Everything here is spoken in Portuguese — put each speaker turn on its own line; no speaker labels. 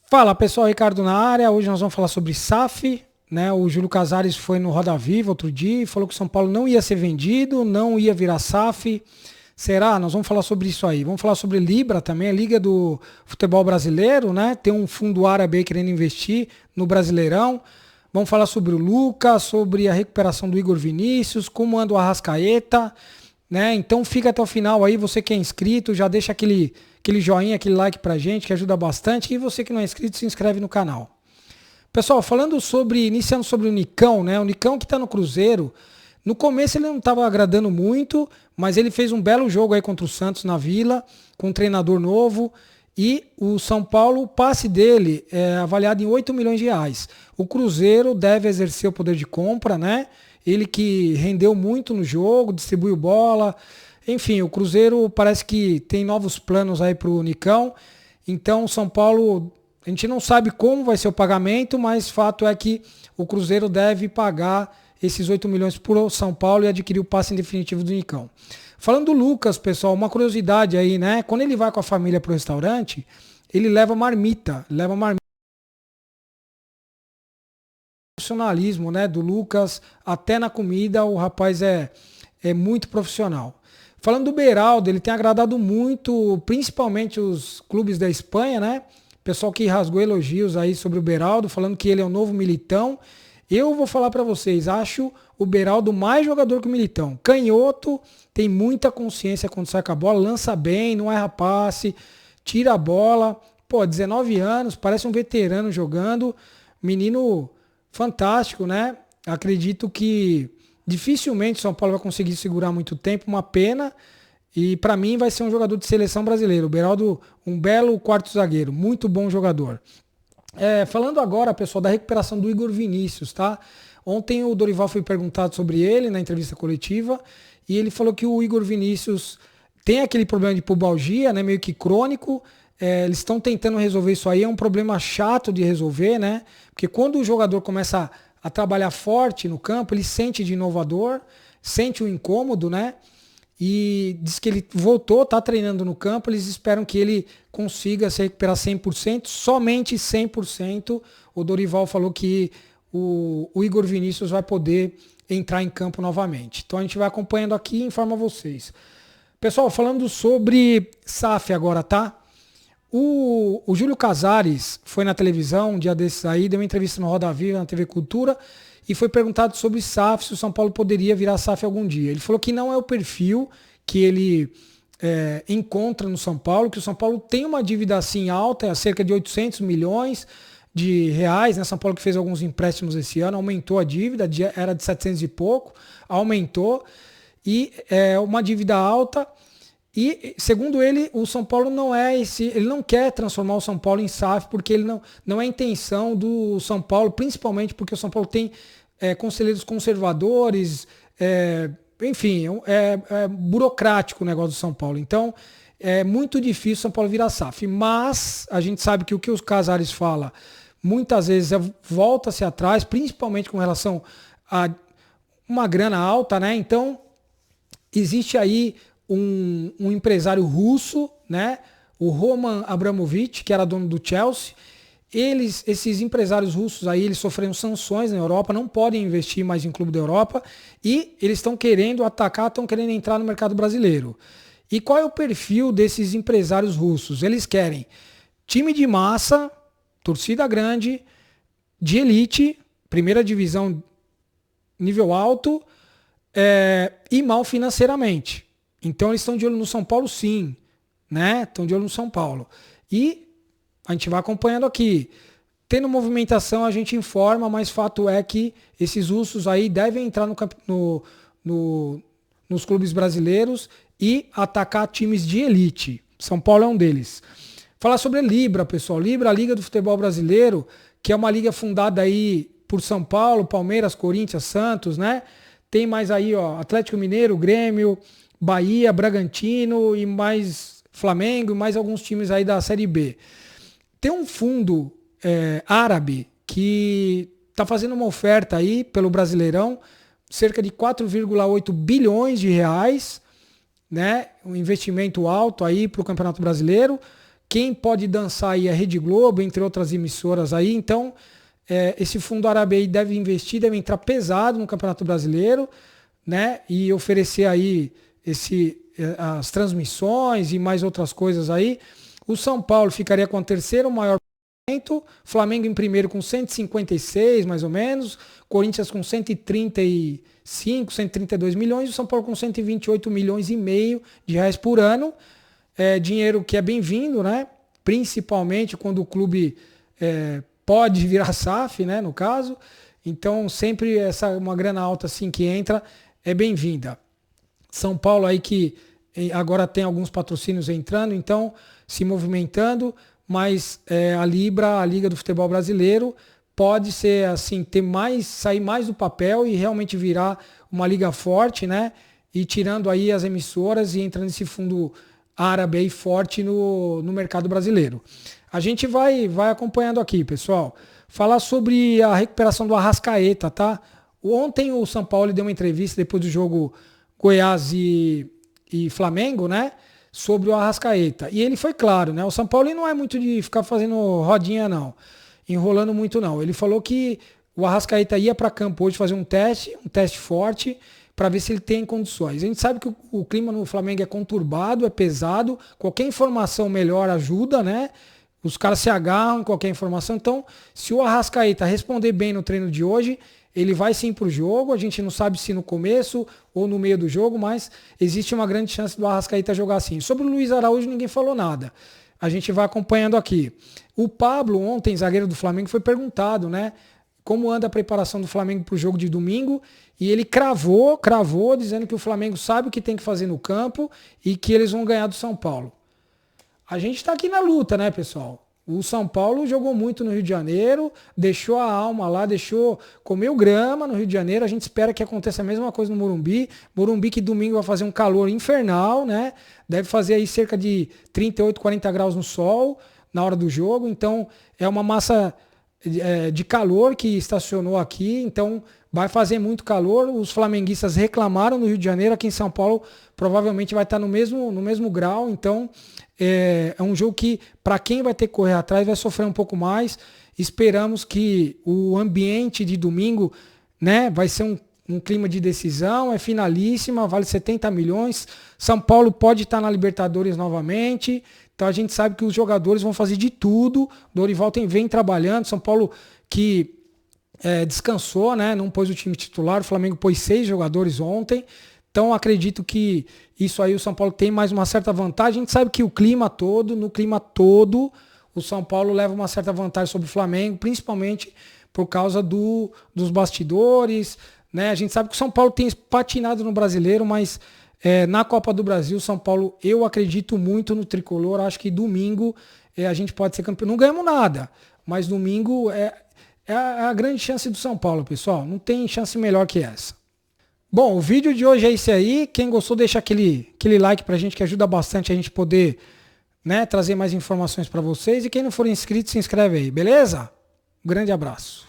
Fala pessoal, Ricardo na área. Hoje nós vamos falar sobre SAF, né? O Júlio Casares foi no Roda Viva outro dia e falou que o São Paulo não ia ser vendido, não ia virar SAF. Será? Nós vamos falar sobre isso aí. Vamos falar sobre Libra também, a Liga do Futebol Brasileiro, né? Tem um fundo árabe aí querendo investir no Brasileirão. Vamos falar sobre o Lucas, sobre a recuperação do Igor Vinícius, como anda o Arrascaeta, né? Então fica até o final aí, você que é inscrito, já deixa aquele joinha, aquele like pra gente, que ajuda bastante. E você que não é inscrito, se inscreve no canal. Pessoal, iniciando sobre o Nicão, né? O Nicão que tá no Cruzeiro, no começo ele não estava agradando muito, mas ele fez um belo jogo aí contra o Santos na Vila, com um treinador novo. E o São Paulo, o passe dele é avaliado em 8 milhões de reais. O Cruzeiro deve exercer o poder de compra, né? Ele que rendeu muito no jogo, distribuiu bola. Enfim, o Cruzeiro parece que tem novos planos aí para o Nicão. Então, o São Paulo, a gente não sabe como vai ser o pagamento, mas fato é que o Cruzeiro deve pagar esses 8 milhões para o São Paulo e adquirir o passe em definitivo do Nicão. Falando do Lucas, pessoal, uma curiosidade aí, né? Quando ele vai com a família pro restaurante, ele leva marmita. Profissionalismo, né? Do Lucas, até na comida, o rapaz é muito profissional. Falando do Beraldo, ele tem agradado muito, principalmente os clubes da Espanha, né? Pessoal que rasgou elogios aí sobre o Beraldo, falando que ele é o novo Militão. Eu vou falar para vocês, acho o Beraldo mais jogador que o Militão. Canhoto, tem muita consciência quando sai com a bola, lança bem, não erra passe, tira a bola. Pô, 19 anos, parece um veterano jogando. Menino fantástico, né? Acredito que dificilmente o São Paulo vai conseguir segurar muito tempo, uma pena. E para mim vai ser um jogador de seleção brasileira. O Beraldo, um belo quarto zagueiro, muito bom jogador. Falando agora, pessoal, da recuperação do Igor Vinícius, tá? Ontem o Dorival foi perguntado sobre ele na entrevista coletiva e ele falou que o Igor Vinícius tem aquele problema de pubalgia, né? Meio que crônico. Eles estão tentando resolver isso aí, é um problema chato de resolver, né? Porque quando o jogador começa a trabalhar forte no campo, ele sente de inovador, sente o incômodo, né? E diz que ele voltou, está treinando no campo, eles esperam que ele consiga se recuperar 100%, somente 100%. O Dorival falou que o Igor Vinícius vai poder entrar em campo novamente. Então a gente vai acompanhando aqui e informa vocês. Pessoal, falando sobre SAF agora, tá? O Júlio Casares foi na televisão um dia desses aí, deu uma entrevista no Roda Viva, na TV Cultura, e foi perguntado sobre SAF, se o São Paulo poderia virar SAF algum dia. Ele falou que não é o perfil que ele encontra no São Paulo, que o São Paulo tem uma dívida assim alta, cerca de 800 milhões de reais, né? São Paulo que fez alguns empréstimos esse ano, aumentou a dívida, era de 700 e pouco, aumentou, e é uma dívida alta. E, segundo ele, o São Paulo ele não quer transformar o São Paulo em SAF, porque ele não é a intenção do São Paulo, principalmente porque o São Paulo tem conselheiros conservadores, enfim, é burocrático o negócio do São Paulo. Então, é muito difícil o São Paulo virar SAF. Mas a gente sabe que o que os Casares fala, muitas vezes volta-se atrás, principalmente com relação a uma grana alta, né? Então, existe aí um empresário russo, né? O Roman Abramovich, que era dono do Chelsea. Esses empresários russos aí, eles sofreram sanções na Europa, não podem investir mais em clube da Europa e eles estão querendo atacar, estão querendo entrar no mercado brasileiro. E qual é o perfil desses empresários russos? Eles querem time de massa, torcida grande, de elite, primeira divisão, nível alto, e mal financeiramente. Então eles estão de olho no São Paulo, sim, né? Estão de olho no São Paulo. E a gente vai acompanhando aqui. Tendo movimentação, a gente informa, mas fato é que esses russos aí devem entrar nos clubes brasileiros e atacar times de elite. São Paulo é um deles. Falar sobre a Libra, pessoal. Libra, a Liga do Futebol Brasileiro, que é uma liga fundada aí por São Paulo, Palmeiras, Corinthians, Santos, né? Tem mais aí, ó, Atlético Mineiro, Grêmio, Bahia, Bragantino e mais Flamengo e mais alguns times aí da Série B. Tem um fundo árabe que está fazendo uma oferta aí pelo Brasileirão, cerca de 4,8 bilhões de reais, né? Um investimento alto aí para o Campeonato Brasileiro, Quem pode dançar aí é a Rede Globo, entre outras emissoras aí. Então, esse fundo árabe aí deve investir, deve entrar pesado no Campeonato Brasileiro, né? E oferecer aí as transmissões e mais outras coisas aí. O São Paulo ficaria com o terceiro maior pagamento, Flamengo em primeiro com 156, mais ou menos, Corinthians com 135, 132 milhões, e o São Paulo com 128 milhões e meio de reais por ano. Dinheiro que é bem-vindo, né? Principalmente quando o clube pode virar SAF, né? No caso. Então, sempre uma grana alta assim que entra é bem-vinda. São Paulo aí que agora tem alguns patrocínios entrando, então se movimentando, mas a Libra, a Liga do Futebol Brasileiro, pode ser assim, sair mais do papel e realmente virar uma liga forte, né? E tirando aí as emissoras e entrando nesse fundo árabe aí forte no mercado brasileiro. A gente vai acompanhando aqui, pessoal. Falar sobre a recuperação do Arrascaeta, tá? Ontem o São Paulo deu uma entrevista depois do jogo Goiás e Flamengo, né? Sobre o Arrascaeta. E ele foi claro, né? O São Paulo não é muito de ficar fazendo rodinha, não. Enrolando muito, não. Ele falou que o Arrascaeta ia para campo hoje fazer um teste forte, para ver se ele tem condições. A gente sabe que o clima no Flamengo é conturbado, é pesado. Qualquer informação melhor ajuda, né? Os caras se agarram em qualquer informação. Então, se o Arrascaeta responder bem no treino de hoje, ele vai sim para o jogo. A gente não sabe se no começo ou no meio do jogo, mas existe uma grande chance do Arrascaeta jogar assim. Sobre o Luiz Araújo, ninguém falou nada. A gente vai acompanhando aqui. O Pablo, ontem, zagueiro do Flamengo, foi perguntado, né? Como anda a preparação do Flamengo para o jogo de domingo, e ele cravou, dizendo que o Flamengo sabe o que tem que fazer no campo e que eles vão ganhar do São Paulo. A gente está aqui na luta, né, pessoal? O São Paulo jogou muito no Rio de Janeiro, deixou a alma lá, comeu grama no Rio de Janeiro. A gente espera que aconteça a mesma coisa no Morumbi. Morumbi que domingo vai fazer um calor infernal, né? Deve fazer aí cerca de 38, 40 graus no sol na hora do jogo. Então é uma massa de calor que estacionou aqui, então vai fazer muito calor. Os flamenguistas reclamaram no Rio de Janeiro, aqui em São Paulo provavelmente vai estar no mesmo grau, então é um jogo que para quem vai ter que correr atrás vai sofrer um pouco mais. Esperamos que o ambiente de domingo, né, vai ser um clima de decisão, é finalíssima, vale 70 milhões, São Paulo pode estar na Libertadores novamente. Então a gente sabe que os jogadores vão fazer de tudo. Dorival vem trabalhando. São Paulo que descansou, né? Não pôs o time titular. O Flamengo pôs 6 jogadores ontem. Então acredito que isso aí o São Paulo tem mais uma certa vantagem. A gente sabe que no clima todo, o São Paulo leva uma certa vantagem sobre o Flamengo, principalmente por causa dos bastidores, né? A gente sabe que o São Paulo tem patinado no Brasileiro, mas na Copa do Brasil, São Paulo, eu acredito muito no tricolor. Acho que domingo a gente pode ser campeão. Não ganhamos nada, mas domingo é a grande chance do São Paulo, pessoal. Não tem chance melhor que essa. Bom, o vídeo de hoje é esse aí. Quem gostou, deixa aquele like pra gente, que ajuda bastante a gente poder, né, trazer mais informações para vocês. E quem não for inscrito, se inscreve aí, beleza? Um grande abraço.